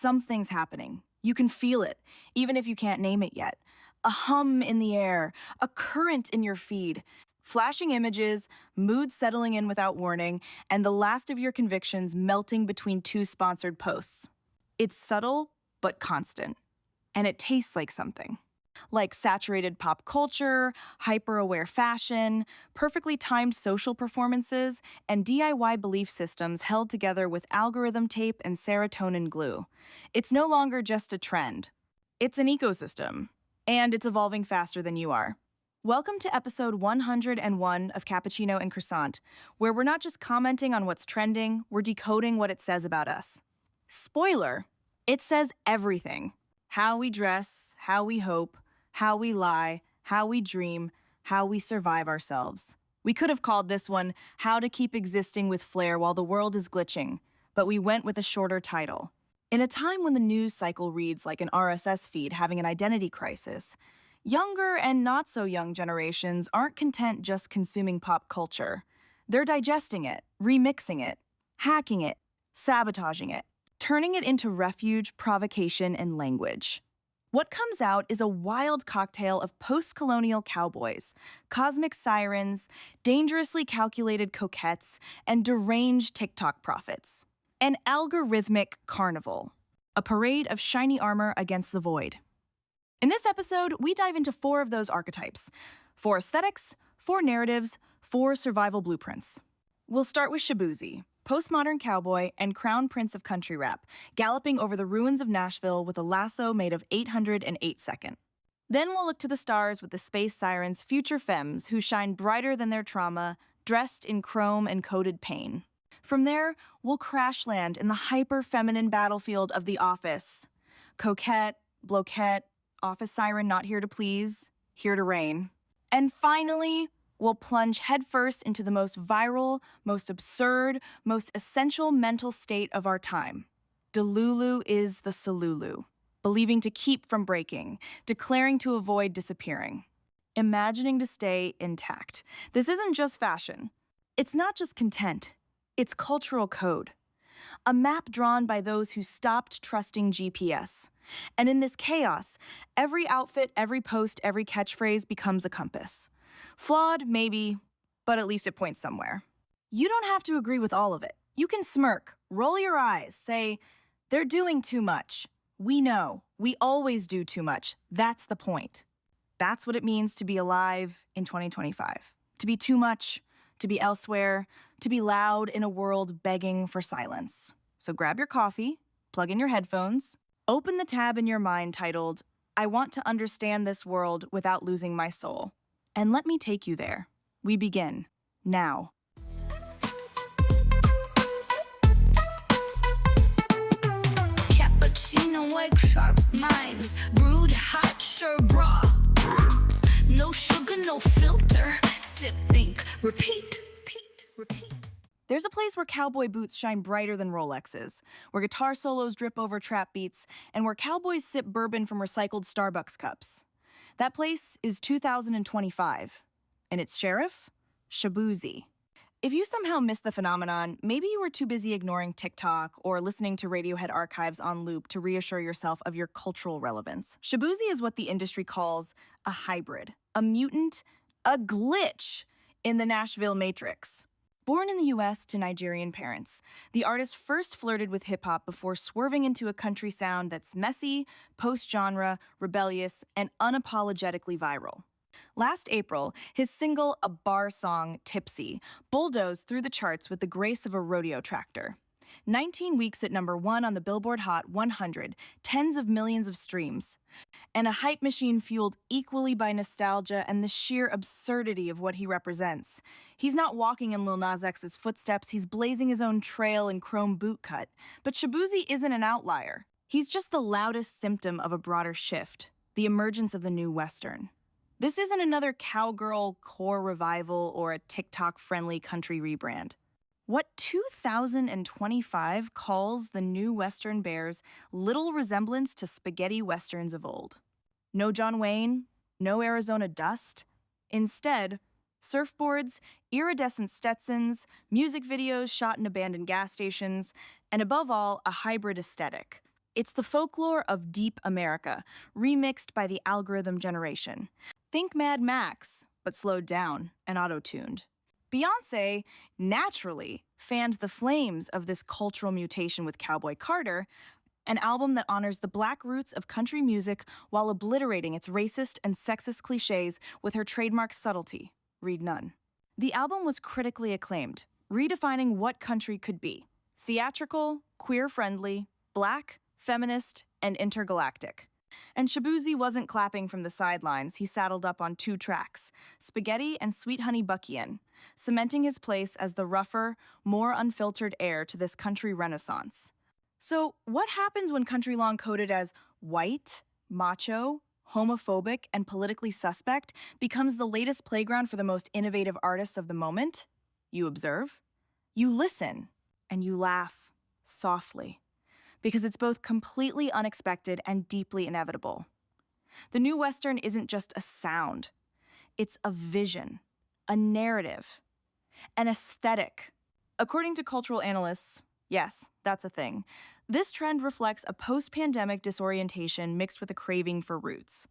Something's happening. You can feel it, even if you can't name it yet. A hum in the air, a current in your feed, flashing images, moods settling in without warning, and the last of your convictions melting between two sponsored posts. It's subtle, but constant. And it tastes like something. Like saturated pop culture, hyper-aware fashion, perfectly timed social performances, and DIY belief systems held together with algorithm tape and serotonin glue. It's no longer just a trend. It's an ecosystem, and it's evolving faster than you are. Welcome to episode 101 of Cappuccino and Croissant, where we're not just commenting on what's trending, we're decoding what it says about us. Spoiler, it says everything. How we dress, how we hope, how we lie, how we dream, how we survive ourselves. We could have called this one How to Keep Existing with Flair While the World is Glitching, but we went with a shorter title. In a time when the news cycle reads like an RSS feed having an identity crisis, younger and not so young generations aren't content just consuming pop culture. They're digesting it, remixing it, hacking it, sabotaging it, turning it into refuge, provocation, and language. What comes out is a wild cocktail of post-colonial cowboys, cosmic sirens, dangerously calculated coquettes, and deranged TikTok prophets. An algorithmic carnival, a parade of shiny armor against the void. In this episode, we dive into 4 of those archetypes, 4 aesthetics, 4 narratives, 4 survival blueprints. We'll start with Shaboozey, postmodern cowboy and crown prince of country rap, galloping over the ruins of Nashville with a lasso made of 808 seconds. Then we'll look to the stars with the Space Sirens, future femmes who shine brighter than their trauma, dressed in chrome and coated pain. From there, we'll crash land in the hyper-feminine battlefield of The Office. Coquette, Blokette, office siren not here to please, here to reign. And finally, we'll plunge headfirst into the most viral, most absurd, most essential mental state of our time. Delulu is the solulu, believing to keep from breaking, declaring to avoid disappearing, imagining to stay intact. This isn't just fashion. It's not just content. It's cultural code. A map drawn by those who stopped trusting GPS. And in this chaos, every outfit, every post, every catchphrase becomes a compass. Flawed, maybe, but at least it points somewhere. You don't have to agree with all of it. You can smirk, roll your eyes, say, they're doing too much. We know, we always do too much. That's the point. That's what it means to be alive in 2025. To be too much, to be elsewhere, to be loud in a world begging for silence. So grab your coffee, plug in your headphones, open the tab in your mind titled, I Want to Understand This World Without Losing My Soul. And let me take you there. We begin now. Cappuccino, wake sharp minds, brewed hot, sure bra. No sugar, no filter. Sip, think, repeat, repeat. There's a place where cowboy boots shine brighter than Rolexes, where guitar solos drip over trap beats, and where cowboys sip bourbon from recycled Starbucks cups. That place is 2025, and its sheriff, Shaboozey. If you somehow missed the phenomenon, maybe you were too busy ignoring TikTok or listening to Radiohead archives on loop to reassure yourself of your cultural relevance. Shaboozey is what the industry calls a hybrid, a mutant, a glitch in the Nashville Matrix. Born in the US to Nigerian parents, the artist first flirted with hip-hop before swerving into a country sound that's messy, post-genre, rebellious, and unapologetically viral. Last April, his single, a bar song, Tipsy, bulldozed through the charts with the grace of a rodeo tractor. 19 weeks at #1 on the Billboard Hot 100, tens of millions of streams. And a hype machine fueled equally by nostalgia and the sheer absurdity of what he represents. He's not walking in Lil Nas X's footsteps, he's blazing his own trail in chrome boot cut. But Shaboozey isn't an outlier. He's just the loudest symptom of a broader shift, the emergence of the new Western. This isn't another cowgirl core revival or a TikTok-friendly country rebrand. What 2025 calls the new Western bears little resemblance to spaghetti westerns of old. No John Wayne, no Arizona dust. Instead, surfboards, iridescent Stetsons, music videos shot in abandoned gas stations, and above all, a hybrid aesthetic. It's the folklore of deep America, remixed by the algorithm generation. Think Mad Max, but slowed down and auto-tuned. Beyoncé naturally fanned the flames of this cultural mutation with Cowboy Carter, an album that honors the black roots of country music while obliterating its racist and sexist cliches with her trademark subtlety. Read none. The album was critically acclaimed, redefining what country could be: theatrical, queer-friendly, black, feminist, and intergalactic. And Shaboozey wasn't clapping from the sidelines. He saddled up on 2 tracks, Spaghetti and Sweet Honey Buckian, cementing his place as the rougher, more unfiltered heir to this country renaissance. So, what happens when country law coded as white, macho, homophobic, and politically suspect becomes the latest playground for the most innovative artists of the moment? You observe, you listen, and you laugh softly, because it's both completely unexpected and deeply inevitable. The new Western isn't just a sound, it's a vision, a narrative, an aesthetic. According to cultural analysts, yes, that's a thing. This trend reflects a post-pandemic disorientation mixed with a craving for roots.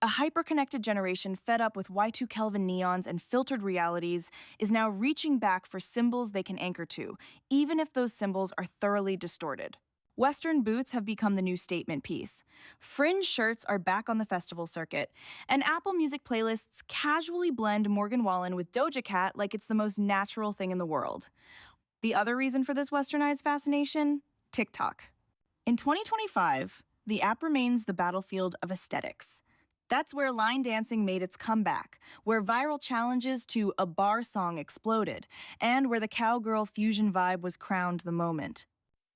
A hyper-connected generation fed up with Y2 Kelvin neons and filtered realities is now reaching back for symbols they can anchor to, even if those symbols are thoroughly distorted. Western boots have become the new statement piece. Fringe shirts are back on the festival circuit, and Apple Music playlists casually blend Morgan Wallen with Doja Cat like it's the most natural thing in the world. The other reason for this westernized fascination? TikTok. In 2025, the app remains the battlefield of aesthetics. That's where line dancing made its comeback, where viral challenges to a bar song exploded, and where the cowgirl fusion vibe was crowned the moment.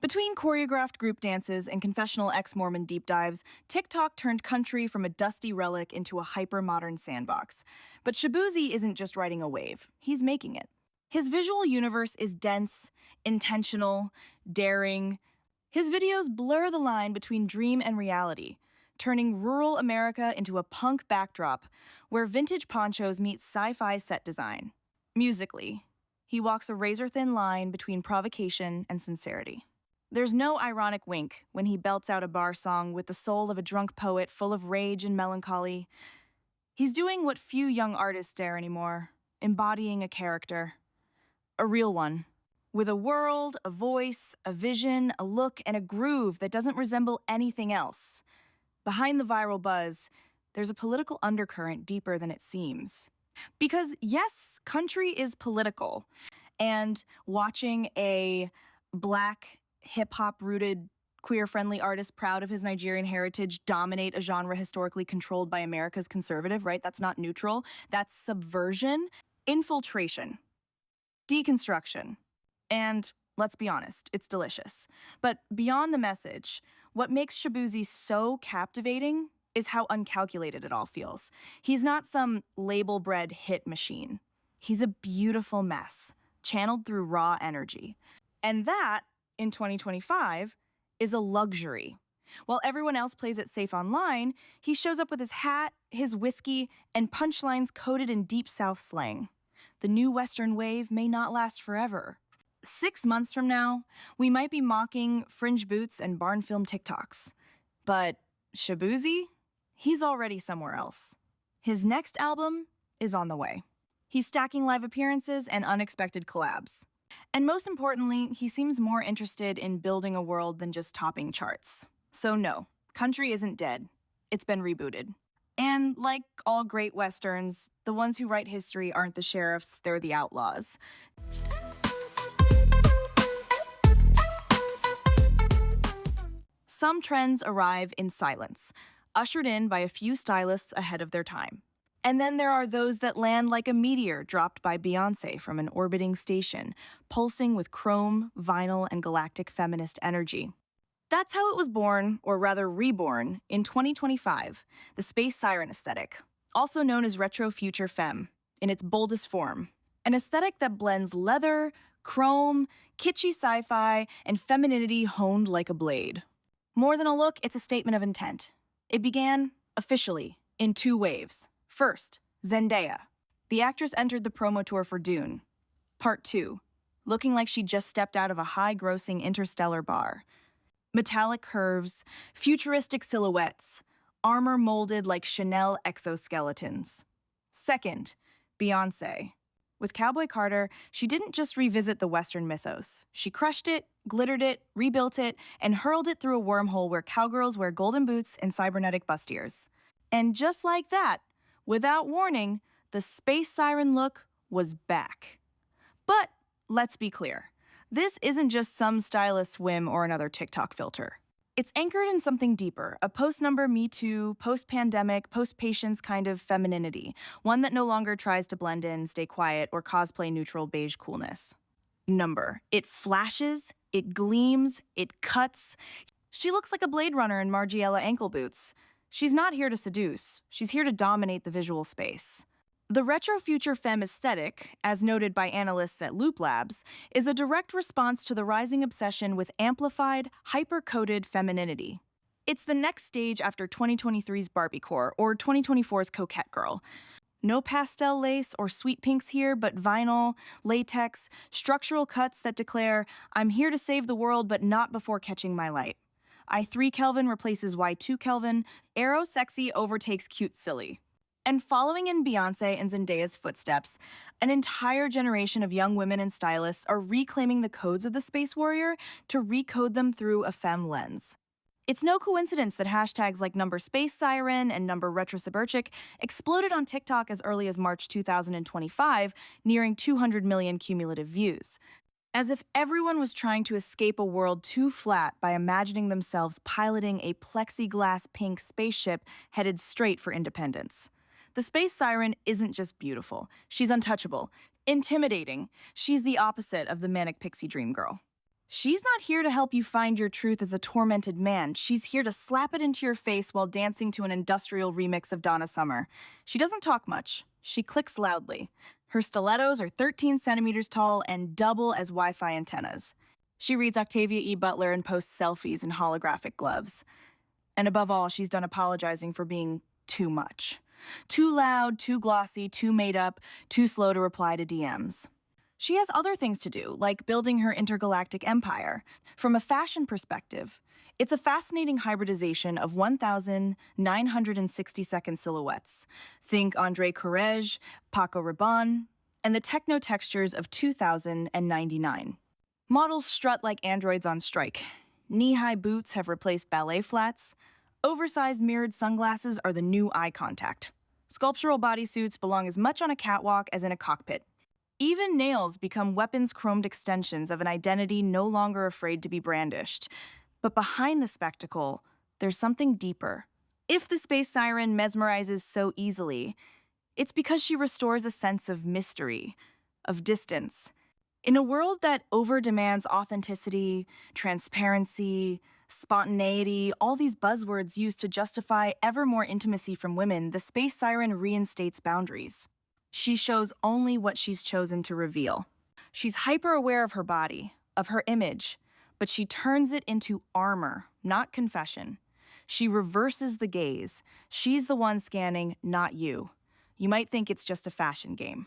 Between choreographed group dances and confessional ex-Mormon deep dives, TikTok turned country from a dusty relic into a hyper-modern sandbox. But Shaboozey isn't just riding a wave, he's making it. His visual universe is dense, intentional, daring. His videos blur the line between dream and reality, turning rural America into a punk backdrop where vintage ponchos meet sci-fi set design. Musically, he walks a razor-thin line between provocation and sincerity. There's no ironic wink when he belts out a bar song with the soul of a drunk poet full of rage and melancholy. He's doing what few young artists dare anymore, embodying a character. A real one, with a world, a voice, a vision, a look, and a groove that doesn't resemble anything else. Behind the viral buzz, there's a political undercurrent deeper than it seems. Because yes, country is political, and watching a black, hip-hop-rooted, queer-friendly artist proud of his Nigerian heritage dominate a genre historically controlled by America's conservative, right? That's not neutral. That's subversion, infiltration, deconstruction. And let's be honest, it's delicious. But beyond the message, what makes Shaboozey so captivating is how uncalculated it all feels. He's not some label-bred hit machine. He's a beautiful mess, channeled through raw energy. And that, in 2025, is a luxury. While everyone else plays it safe online, he shows up with his hat, his whiskey, and punchlines coded in Deep South slang. The new Western wave may not last forever. 6 months from now, we might be mocking fringe boots and barn film TikToks. But Shaboozey? He's already somewhere else. His next album is on the way. He's stacking live appearances and unexpected collabs. And most importantly, he seems more interested in building a world than just topping charts. So no, country isn't dead. It's been rebooted. And like all great Westerns, the ones who write history aren't the sheriffs, they're the outlaws. Some trends arrive in silence, ushered in by a few stylists ahead of their time. And then there are those that land like a meteor dropped by Beyoncé from an orbiting station, pulsing with chrome, vinyl, and galactic feminist energy. That's how it was born, or rather reborn, in 2025, the Space Siren aesthetic, also known as retro future femme, in its boldest form. An aesthetic that blends leather, chrome, kitschy sci-fi, and femininity honed like a blade. More than a look, it's a statement of intent. It began, officially, in 2 waves. First, Zendaya. The actress entered the promo tour for Dune. Part 2, looking like she just stepped out of a high-grossing interstellar bar. Metallic curves, futuristic silhouettes, armor molded like Chanel exoskeletons. Second, Beyoncé. With Cowboy Carter, she didn't just revisit the Western mythos. She crushed it, glittered it, rebuilt it, and hurled it through a wormhole where cowgirls wear golden boots and cybernetic bustiers. And just like that, without warning, the Space Siren look was back. But let's be clear, this isn't just some stylist's whim or another TikTok filter. It's anchored in something deeper, a post-number Me Too, post-pandemic, post-patience kind of femininity, one that no longer tries to blend in, stay quiet, or cosplay neutral beige coolness. Number. It flashes, it gleams, it cuts. She looks like a Blade Runner in Margiela ankle boots. She's not here to seduce, she's here to dominate the visual space. The retro-future femme aesthetic, as noted by analysts at Loop Labs, is a direct response to the rising obsession with amplified, hyper-coded femininity. It's the next stage after 2023's Barbiecore or 2024's Coquette Girl. No pastel lace or sweet pinks here, but vinyl, latex, structural cuts that declare, I'm here to save the world but not before catching my light. I3 Kelvin replaces Y2 Kelvin, Aero Sexy overtakes Cute Silly. And following in Beyoncé and Zendaya's footsteps, an entire generation of young women and stylists are reclaiming the codes of the space warrior to recode them through a femme lens. It's no coincidence that hashtags like number Space Siren and number Retro Suburchic exploded on TikTok as early as March 2025, nearing 200 million cumulative views. As if everyone was trying to escape a world too flat by imagining themselves piloting a plexiglass pink spaceship headed straight for independence. The Space Siren isn't just beautiful, she's untouchable, intimidating. She's the opposite of the manic pixie dream girl. She's not here to help you find your truth as a tormented man. She's here to slap it into your face while dancing to an industrial remix of Donna Summer. She doesn't talk much. She clicks loudly. Her stilettos are 13 centimeters tall and double as Wi-Fi antennas. She reads Octavia E. Butler and posts selfies in holographic gloves. And above all, she's done apologizing for being too much. Too loud, too glossy, too made up, too slow to reply to DMs. She has other things to do, like building her intergalactic empire. From a fashion perspective, it's a fascinating hybridization of 1,960-second silhouettes. Think André Courrèges, Paco Rabanne, and the techno textures of 2099. Models strut like androids on strike. Knee-high boots have replaced ballet flats. Oversized mirrored sunglasses are the new eye contact. Sculptural bodysuits belong as much on a catwalk as in a cockpit. Even nails become weapons-chromed extensions of an identity no longer afraid to be brandished. But behind the spectacle, there's something deeper. If the Space Siren mesmerizes so easily, it's because she restores a sense of mystery, of distance. In a world that over-demands authenticity, transparency, spontaneity, all these buzzwords used to justify ever more intimacy from women, the Space Siren reinstates boundaries. She shows only what she's chosen to reveal. She's hyper-aware of her body, of her image, but she turns it into armor, not confession. She reverses the gaze. She's the one scanning, not you. You might think it's just a fashion game.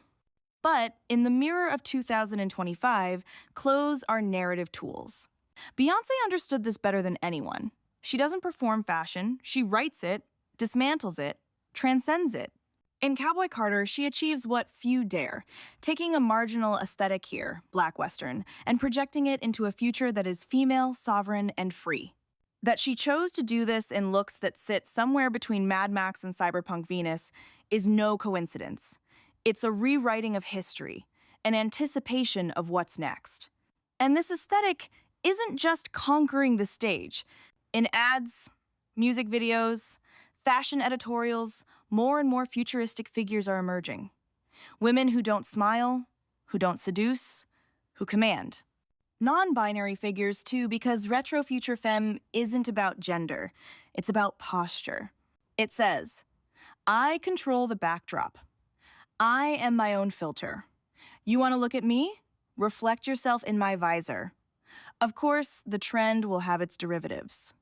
But in the mirror of 2025, clothes are narrative tools. Beyoncé understood this better than anyone. She doesn't perform fashion, she writes it, dismantles it, transcends it. In Cowboy Carter, she achieves what few dare, taking a marginal aesthetic here, Black Western, and projecting it into a future that is female, sovereign, and free. That she chose to do this in looks that sit somewhere between Mad Max and Cyberpunk Venus is no coincidence. It's a rewriting of history, an anticipation of what's next. And this aesthetic isn't just conquering the stage. In ads, music videos, fashion editorials, more and more futuristic figures are emerging. Women who don't smile, who don't seduce, who command. Non-binary figures, too, because retro future femme isn't about gender. It's about posture. It says, I control the backdrop. I am my own filter. You want to look at me? Reflect yourself in my visor. Of course, the trend will have its derivatives.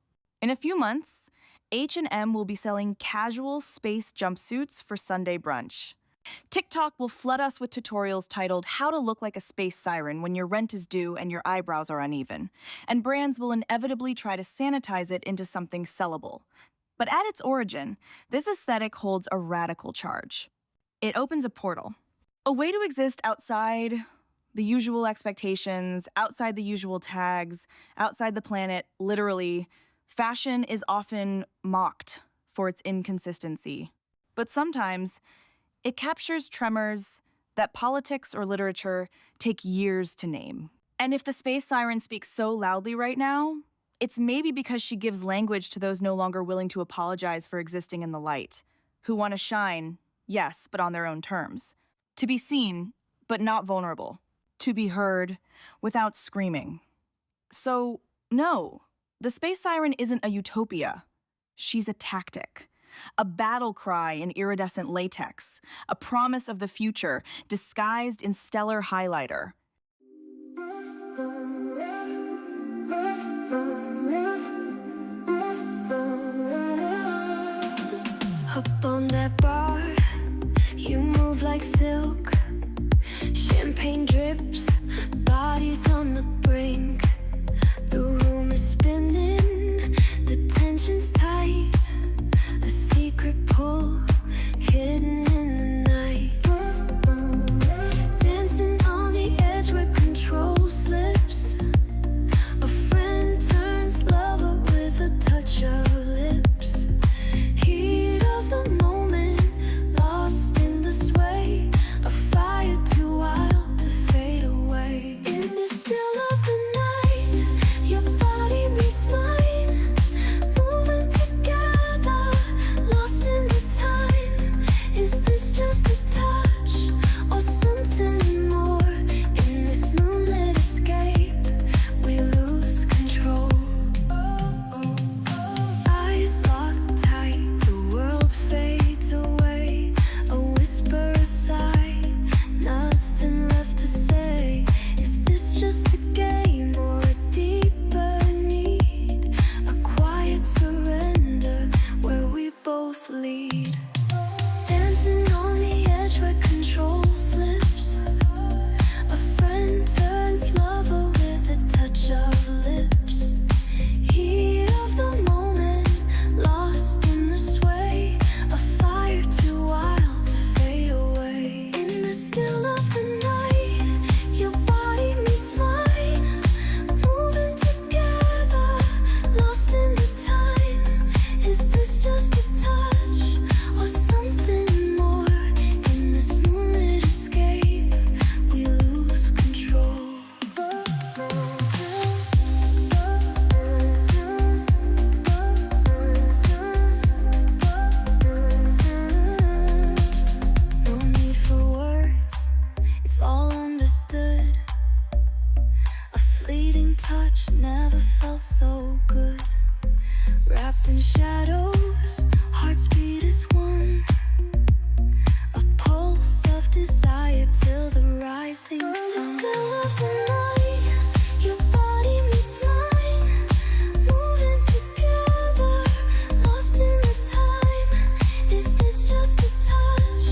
In a few months, H&M will be selling casual space jumpsuits for Sunday brunch. TikTok will flood us with tutorials titled How to Look Like a Space Siren When Your Rent is Due and Your Eyebrows Are Uneven, and brands will inevitably try to sanitize it into something sellable. But at its origin, this aesthetic holds a radical charge. It opens a portal, a way to exist outside the usual expectations, outside the usual tags, outside the planet, literally. Fashion is often mocked for its inconsistency. But sometimes, it captures tremors that politics or literature take years to name. And if the Space Siren speaks so loudly right now, it's maybe because she gives language to those no longer willing to apologize for existing in the light, who want to shine, yes, but on their own terms. To be seen, but not vulnerable. To be heard, without screaming. So, no, the Space Siren isn't a utopia. She's a tactic. A battle cry in iridescent latex, a promise of the future disguised in stellar highlighter. Up on that bar, you move like silk. Champagne drips, bodies on the brink. The room is spinning, the tension's tight. A secret pull hidden in the night. Dancing on the edge where control slips. A friend turns lover with a touch of lips. Heat of the moment, lost in the sway. A fire too wild to fade away. In the still of the night, your body meets mine. Moving together, lost in the time. Is this just a touch or something more? In this moonlit escape, we lose control. Eyes locked tight, the world fades away. A whisper, a sigh, nothing left to say. Is this just a game or a deeper need? A quiet surrender where we both lead. Dancing on the edge where control slips. A friend turns lover with a touch of lips. Heat of the moment, lost in the sway. A fire too wild to fade away. In the still of the night, your body meets mine. Moving together, lost in the time. Is this just a touch or something more? In this moonlit escape, we lose control. No need for words, it's all understood. A fleeting touch never felt so good. Wrapped in shadows, heart speed is one. A pulse of desire till the rising sun. Still of the night, your body meets mine. Moving together, lost in the time. Is this just a touch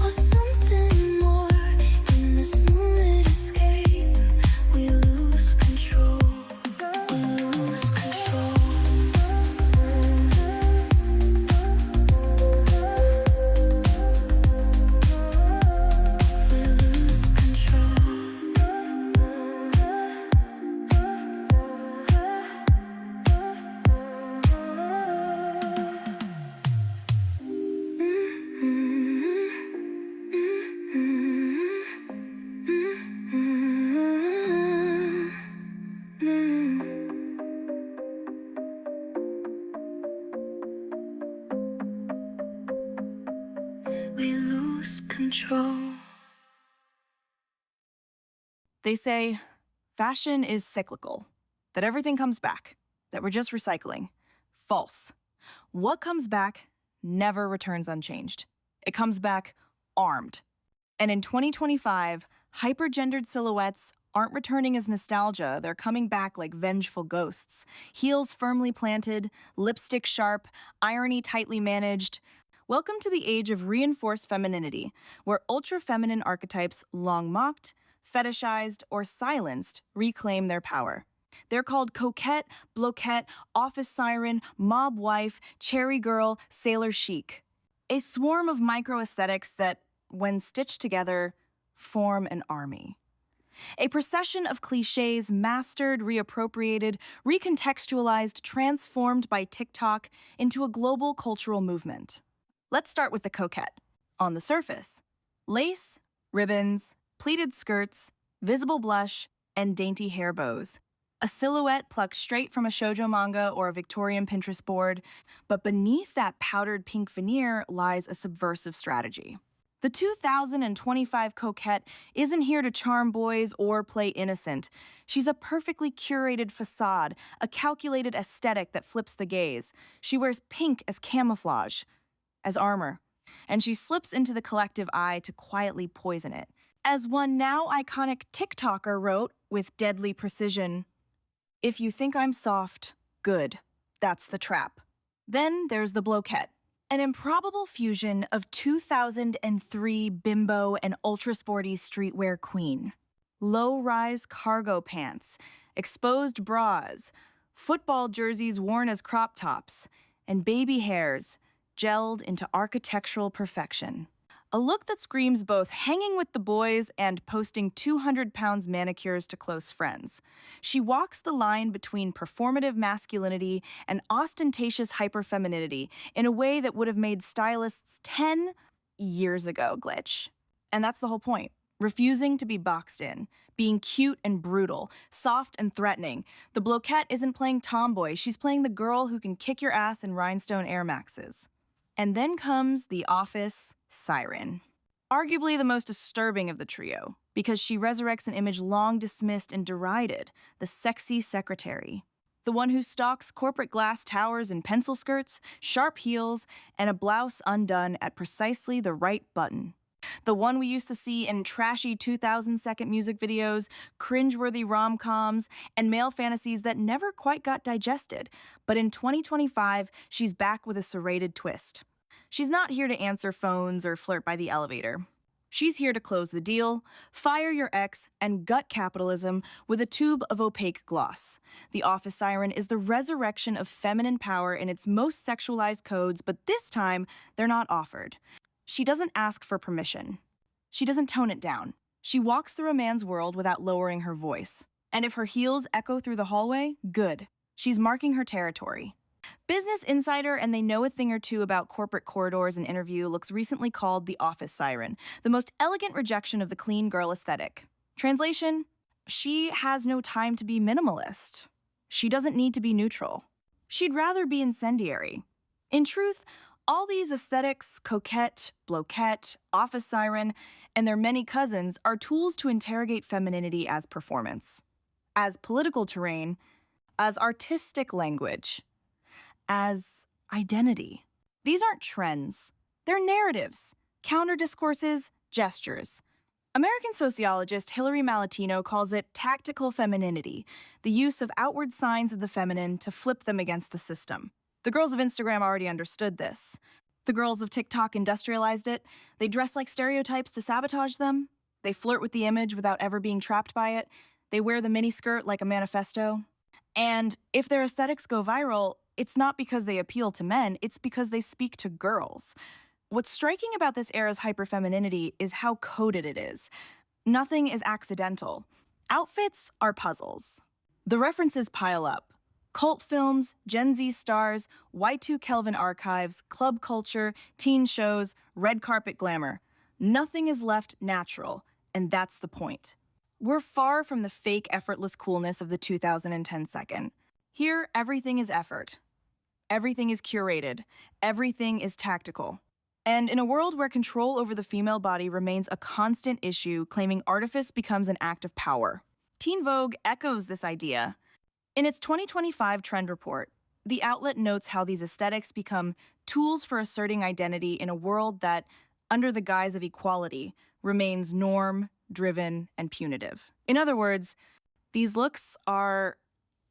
or something more? In this moonlit escape, we lose control. We lose control. We lose control. They say fashion is cyclical, that everything comes back, that we're just recycling. False. What comes back never returns unchanged. It comes back armed. And in 2025, hypergendered silhouettes aren't returning as nostalgia, they're coming back like vengeful ghosts. Heels firmly planted, lipstick sharp, irony tightly managed. Welcome to the age of reinforced femininity, where ultra-feminine archetypes long mocked, fetishized, or silenced reclaim their power. They're called Coquette, Blokette, Office Siren, Mob Wife, Cherry Girl, Sailor Chic. A swarm of micro-aesthetics that, when stitched together, form an army. A procession of cliches mastered, reappropriated, recontextualized, transformed by TikTok into a global cultural movement. Let's start with the coquette. On the surface, lace, ribbons, pleated skirts, visible blush, and dainty hair bows. A silhouette plucked straight from a shoujo manga or a Victorian Pinterest board, but beneath that powdered pink veneer lies a subversive strategy. The 2025 Coquette isn't here to charm boys or play innocent. She's a perfectly curated facade, a calculated aesthetic that flips the gaze. She wears pink as camouflage, as armor, and she slips into the collective eye to quietly poison it. As one now iconic TikToker wrote with deadly precision, "If you think I'm soft, good. That's the trap." Then there's the Blokette, an improbable fusion of 2003 bimbo and ultra-sporty streetwear queen. Low-rise cargo pants, exposed bras, football jerseys worn as crop tops, and baby hairs gelled into architectural perfection. A look that screams both hanging with the boys and posting 200 pounds manicures to close friends. She walks the line between performative masculinity and ostentatious hyperfemininity in a way that would have made stylists 10 years ago glitch. And that's the whole point. Refusing to be boxed in, being cute and brutal, soft and threatening. The Blokette isn't playing tomboy, she's playing the girl who can kick your ass in rhinestone Air Maxes. And then comes the Office Siren. Arguably the most disturbing of the trio, because she resurrects an image long dismissed and derided, the sexy secretary. The one who stalks corporate glass towers in pencil skirts, sharp heels, and a blouse undone at precisely the right button. The one we used to see in trashy 2000-second music videos, cringeworthy rom-coms, and male fantasies that never quite got digested. But in 2025, she's back with a serrated twist. She's not here to answer phones or flirt by the elevator. She's here to close the deal, fire your ex, and gut capitalism with a tube of opaque gloss. The Office Siren is the resurrection of feminine power in its most sexualized codes, but this time, they're not offered. She doesn't ask for permission. She doesn't tone it down. She walks through a man's world without lowering her voice. And if her heels echo through the hallway, good. She's marking her territory. Business Insider, and they know a thing or two about corporate corridors and interview, looks recently called the Office Siren, the most elegant rejection of the clean girl aesthetic. Translation: she has no time to be minimalist. She doesn't need to be neutral. She'd rather be incendiary. In truth, all these aesthetics, Coquette, Blokette, Office Siren, and their many cousins are tools to interrogate femininity as performance, as political terrain, as artistic language, as identity. These aren't trends. They're narratives, counter-discourses, gestures. American sociologist Hilary Malatino calls it tactical femininity, the use of outward signs of the feminine to flip them against the system. The girls of Instagram already understood this. The girls of TikTok industrialized it. They dress like stereotypes to sabotage them. They flirt with the image without ever being trapped by it. They wear the miniskirt like a manifesto. And if their aesthetics go viral, it's not because they appeal to men, it's because they speak to girls. What's striking about this era's hyperfemininity is how coded it is. Nothing is accidental. Outfits are puzzles. The references pile up. Cult films, Gen Z stars, Y2 Kelvin archives, club culture, teen shows, red carpet glamour. Nothing is left natural, and that's the point. We're far from the fake, effortless coolness of the 2010 second. Here, everything is effort. Everything is curated. Everything is tactical. And in a world where control over the female body remains a constant issue, claiming artifice becomes an act of power. Teen Vogue echoes this idea. In its 2025 trend report, the outlet notes how these aesthetics become tools for asserting identity in a world that, under the guise of equality, remains norm-driven and punitive. In other words, these looks are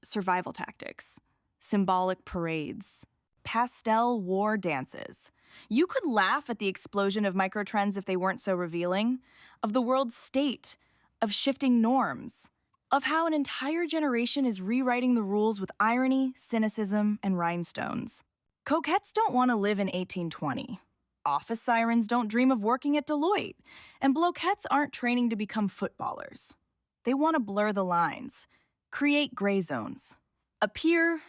survival tactics, symbolic parades, pastel war dances, You could laugh at the explosion of microtrends if they weren't so revealing, of the world's state, of shifting norms, of how an entire generation is rewriting the rules with irony, cynicism, and rhinestones. Coquettes don't want to live in 1820. Office sirens don't dream of working at Deloitte, and Blokettes aren't training to become footballers. They want to blur the lines, create gray zones, appear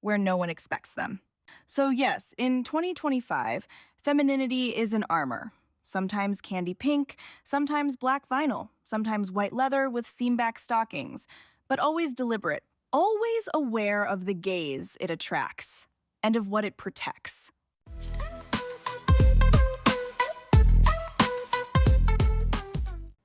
where no one expects them. So yes, in 2025, femininity is an armor. Sometimes candy pink, sometimes black vinyl, sometimes white leather with seam-back stockings, but always deliberate, always aware of the gaze it attracts and of what it protects.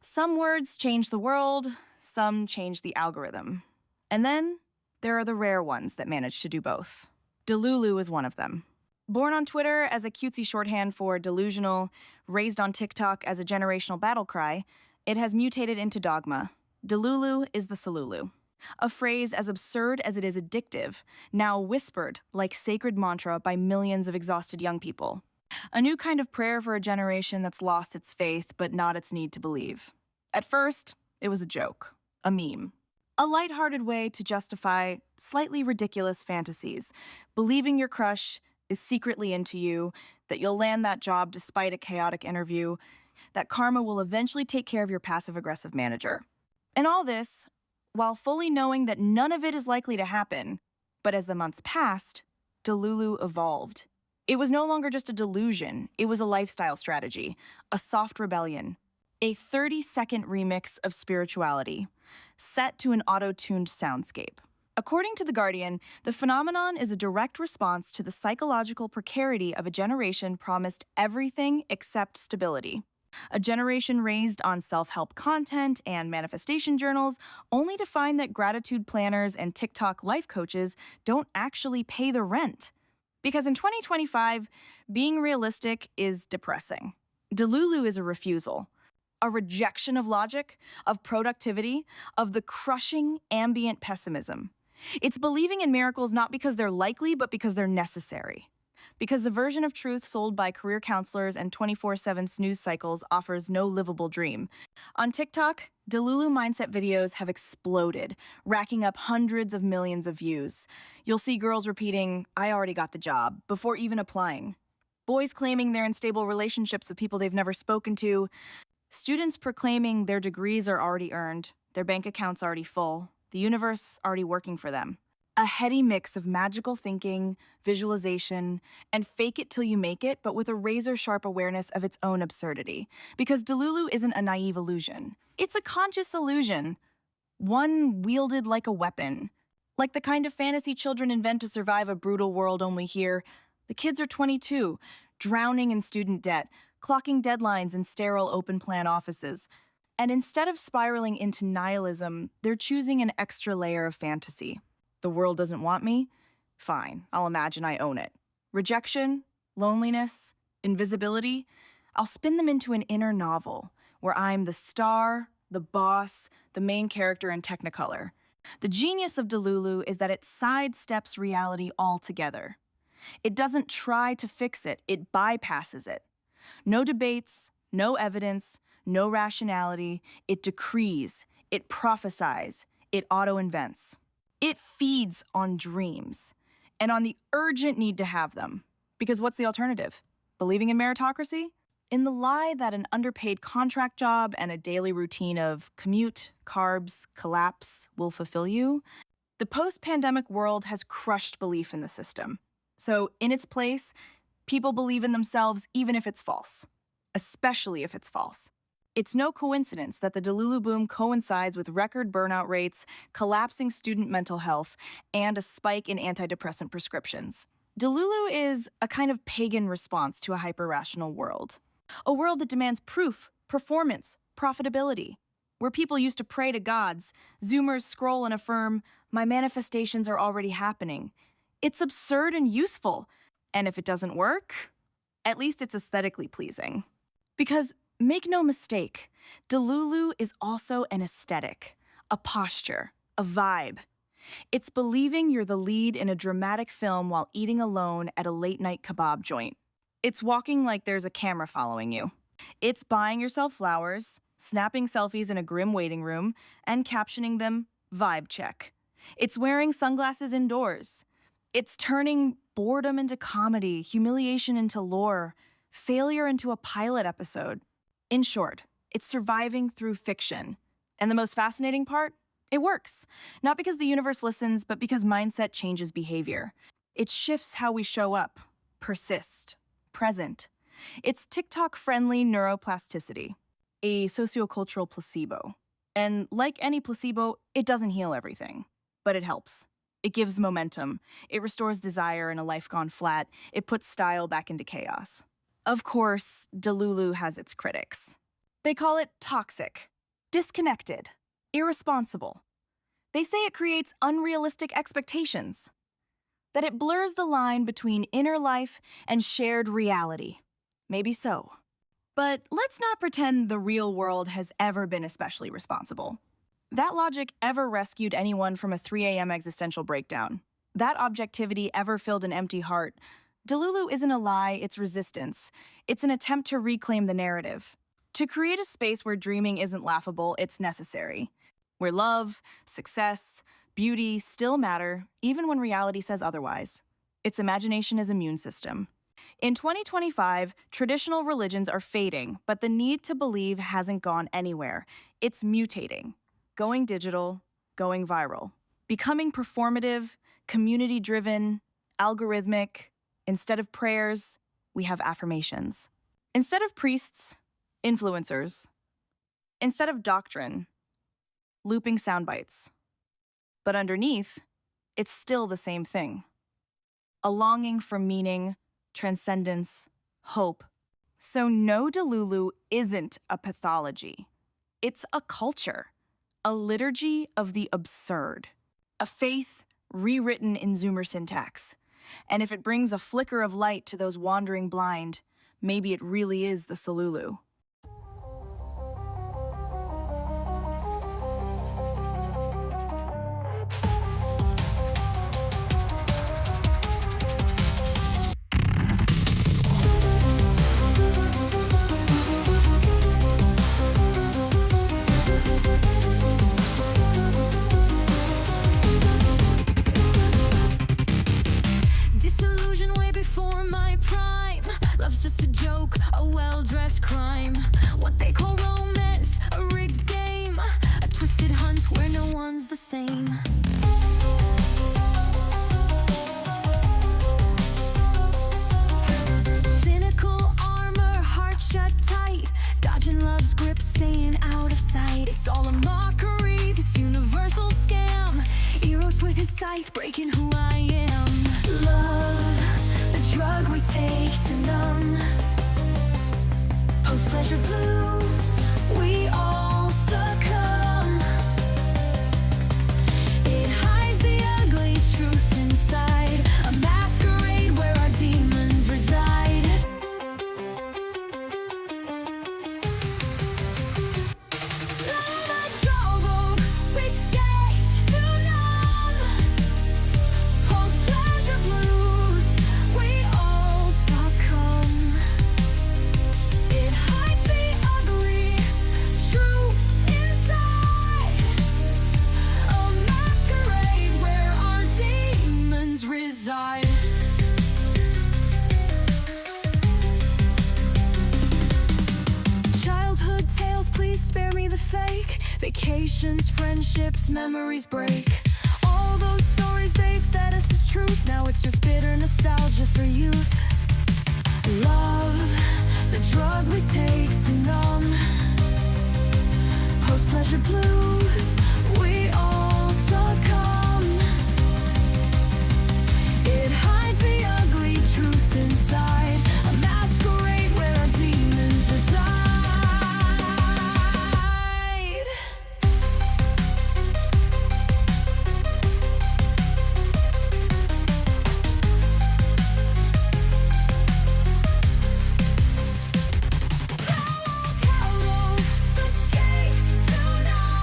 Some words change the world, some change the algorithm. And then there are the rare ones that manage to do both. Delulu is one of them. Born on Twitter as a cutesy shorthand for delusional, raised on TikTok as a generational battle cry, it has mutated into dogma. Delulu is the Salulu. A phrase as absurd as it is addictive, now whispered like sacred mantra by millions of exhausted young people. A new kind of prayer for a generation that's lost its faith but not its need to believe. At first, it was a joke, a meme. A lighthearted way to justify slightly ridiculous fantasies, believing your crush is secretly into you, that you'll land that job despite a chaotic interview, that karma will eventually take care of your passive-aggressive manager. And all this, while fully knowing that none of it is likely to happen, but as the months passed, Delulu evolved. It was no longer just a delusion, it was a lifestyle strategy, a soft rebellion, a 30-second remix of spirituality, set to an auto-tuned soundscape. According to The Guardian, the phenomenon is a direct response to the psychological precarity of a generation promised everything except stability. A generation raised on self-help content and manifestation journals, only to find that gratitude planners and TikTok life coaches don't actually pay the rent. Because in 2025, being realistic is depressing. Delulu is a refusal. A rejection of logic, of productivity, of the crushing ambient pessimism. It's believing in miracles not because they're likely, but because they're necessary. Because the version of truth sold by career counselors and 24/7 snooze cycles offers no livable dream. On TikTok, Delulu mindset videos have exploded, racking up hundreds of millions of views. You'll see girls repeating, "I already got the job," before even applying. Boys claiming they're in stable relationships with people they've never spoken to. Students proclaiming their degrees are already earned, their bank accounts already full, the universe already working for them. A heady mix of magical thinking, visualization, and fake it till you make it, but with a razor-sharp awareness of its own absurdity. Because Delulu isn't a naive illusion. It's a conscious illusion. One wielded like a weapon. Like the kind of fantasy children invent to survive a brutal world only here. The kids are 22, drowning in student debt, clocking deadlines in sterile open-plan offices. And instead of spiraling into nihilism, they're choosing an extra layer of fantasy. The world doesn't want me? Fine, I'll imagine I own it. Rejection, loneliness, invisibility, I'll spin them into an inner novel where I'm the star, the boss, the main character in Technicolor. The genius of Delulu is that it sidesteps reality altogether. It doesn't try to fix it, it bypasses it. No debates, no evidence, no rationality. It decrees, it prophesies, it auto-invents. It feeds on dreams and on the urgent need to have them. Because what's the alternative? Believing in meritocracy? In the lie that an underpaid contract job and a daily routine of commute, carbs, collapse will fulfill you? The post-pandemic world has crushed belief in the system. So in its place, people believe in themselves even if it's false, especially if it's false. It's no coincidence that the Delulu boom coincides with record burnout rates, collapsing student mental health, and a spike in antidepressant prescriptions. Delulu is a kind of pagan response to a hyper-rational world. A world that demands proof, performance, profitability. Where people used to pray to gods, Zoomers scroll and affirm, "My manifestations are already happening." It's absurd and useful. And if it doesn't work, at least it's aesthetically pleasing. Because make no mistake, Delulu is also an aesthetic, a posture, a vibe. It's believing you're the lead in a dramatic film while eating alone at a late-night kebab joint. It's walking like there's a camera following you. It's buying yourself flowers, snapping selfies in a grim waiting room, and captioning them, vibe check. It's wearing sunglasses indoors. It's turning boredom into comedy, humiliation into lore, failure into a pilot episode. In short, it's surviving through fiction. And the most fascinating part? It works. Not because the universe listens, but because mindset changes behavior. It shifts how we show up, persist, present. It's TikTok-friendly neuroplasticity, a sociocultural placebo. And like any placebo, it doesn't heal everything, but it helps. It gives momentum. It restores desire in a life gone flat. It puts style back into chaos. Of course, delulu has its critics. They call it toxic, disconnected, irresponsible. They say it creates unrealistic expectations, that it blurs the line between inner life and shared reality. Maybe so. But let's not pretend the real world has ever been especially responsible. That logic ever rescued anyone from a 3 a.m. existential breakdown. That objectivity ever filled an empty heart. Delulu isn't a lie, it's resistance. It's an attempt to reclaim the narrative. To create a space where dreaming isn't laughable, it's necessary. Where love, success, beauty still matter, even when reality says otherwise. Its imagination is immune system. In 2025, traditional religions are fading, but the need to believe hasn't gone anywhere. It's mutating. Going digital, going viral. Becoming performative, community-driven, algorithmic. Instead of prayers, we have affirmations. Instead of priests, influencers. Instead of doctrine, looping sound bites. But underneath, it's still the same thing. A longing for meaning, transcendence, hope. So no, delulu isn't a pathology. It's a culture, a liturgy of the absurd, a faith rewritten in Zoomer syntax. And if it brings a flicker of light to those wandering blind, maybe it really is the Solulu. Disillusion way before my prime. Love's just a joke, a well-dressed crime. What they call romance, a rigged game, a twisted hunt where no one's the same. Cynical armor, heart shut tight, dodging love's grip, staying out of sight. It's all a mockery, this universal scam. Eros with his scythe, breaking who I am. Love, the drug we take to numb. Post-pleasure blues, we all succumb. It hides the ugly truth inside, a masquerade where our demons reside. Love, trouble, we skate to numb. Post-pleasure blues, we all succumb. It hides the ugly truth inside, a masquerade where our demons reside. Childhood tales, please spare me the fake. Vacations, friendships, memories break. All those stories they fed us as truth. Now it's just bitter nostalgia for youth. Love, the drug we take to numb. Post-pleasure blues, we all succumb. It hides the ugly truth inside, a masquerade where our demons reside. Cowboy, let's skate to numb.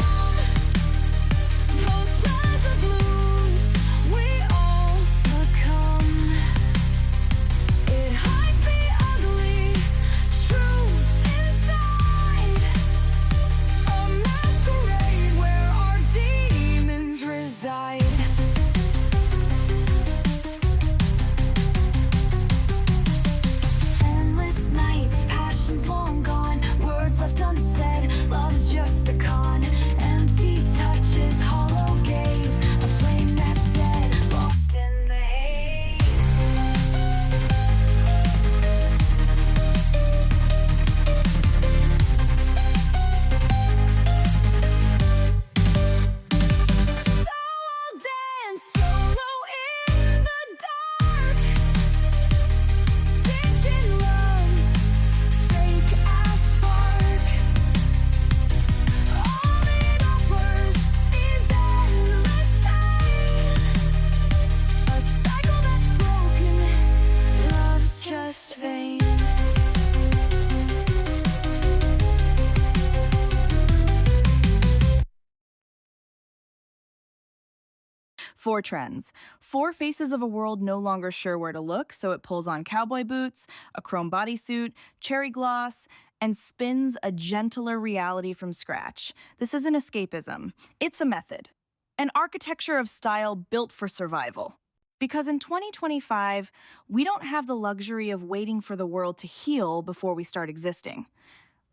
4 trends. 4 faces of a world no longer sure where to look, so it pulls on cowboy boots, a chrome bodysuit, cherry gloss, and spins a gentler reality from scratch. This isn't escapism. It's a method. An architecture of style built for survival. Because in 2025, we don't have the luxury of waiting for the world to heal before we start existing.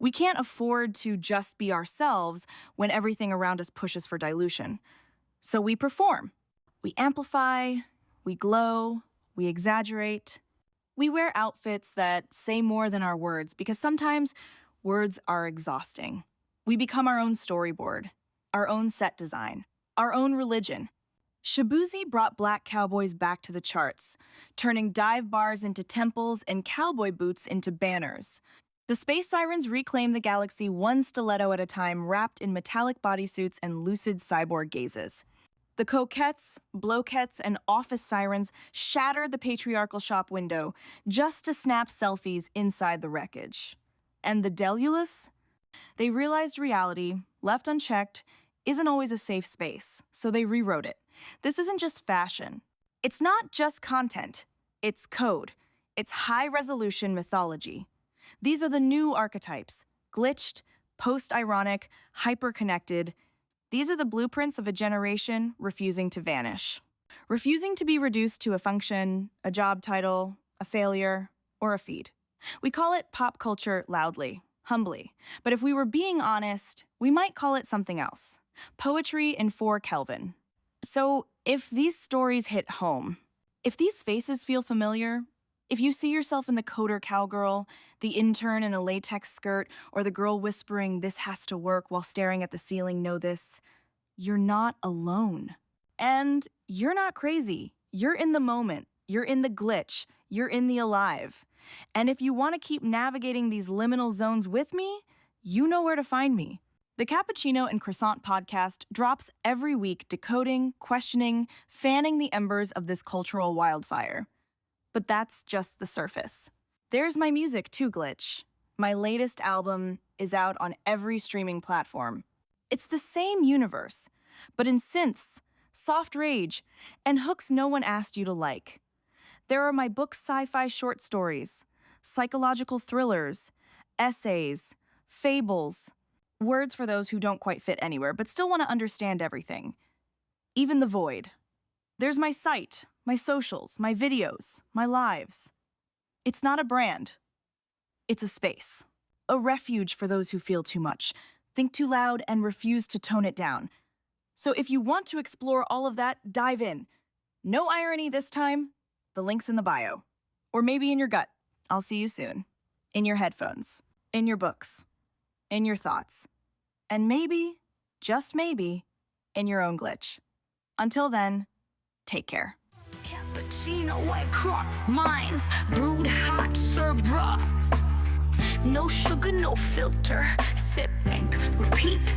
We can't afford to just be ourselves when everything around us pushes for dilution. So we perform. We amplify, we glow, we exaggerate. We wear outfits that say more than our words because sometimes words are exhausting. We become our own storyboard, our own set design, our own religion. Shaboozey brought black cowboys back to the charts, turning dive bars into temples and cowboy boots into banners. The Space Sirens reclaim the galaxy one stiletto at a time, wrapped in metallic bodysuits and lucid cyborg gazes. The Coquettes, Blokettes, and office sirens shatter the patriarchal shop window just to snap selfies inside the wreckage. And the delulus? They realized reality, left unchecked, isn't always a safe space, so they rewrote it. This isn't just fashion. It's not just content. It's code. It's high-resolution mythology. These are the new archetypes: glitched, post-ironic, hyper-connected. These are the blueprints of a generation refusing to vanish. Refusing to be reduced to a function, a job title, a failure, or a feed. We call it pop culture loudly, humbly. But if we were being honest, we might call it something else. Poetry in 4 Kelvin. So if these stories hit home, if these faces feel familiar, if you see yourself in the coder cowgirl, the intern in a latex skirt, or the girl whispering "this has to work" while staring at the ceiling, know this: you're not alone. And you're not crazy. You're in the moment. You're in the glitch. You're in the alive. And if you want to keep navigating these liminal zones with me, you know where to find me. The Cappuccino and Croissant podcast drops every week, decoding, questioning, fanning the embers of this cultural wildfire. But that's just the surface. There's my music too, Glitch. My latest album is out on every streaming platform. It's the same universe, but in synths, soft rage, and hooks no one asked you to like. There are my book sci-fi short stories, psychological thrillers, essays, fables, words for those who don't quite fit anywhere but still want to understand everything. Even the void. There's my site, my socials, my videos, my lives. It's not a brand. It's a space. A refuge for those who feel too much, think too loud, and refuse to tone it down. So if you want to explore all of that, dive in. No irony this time. The link's in the bio. Or maybe in your gut. I'll see you soon. In your headphones. In your books. In your thoughts. And maybe, just maybe, in your own glitch. Until then, take care. Cappuccino, white crock, mines, brewed hot, served raw. No sugar, no filter, sip, think, repeat.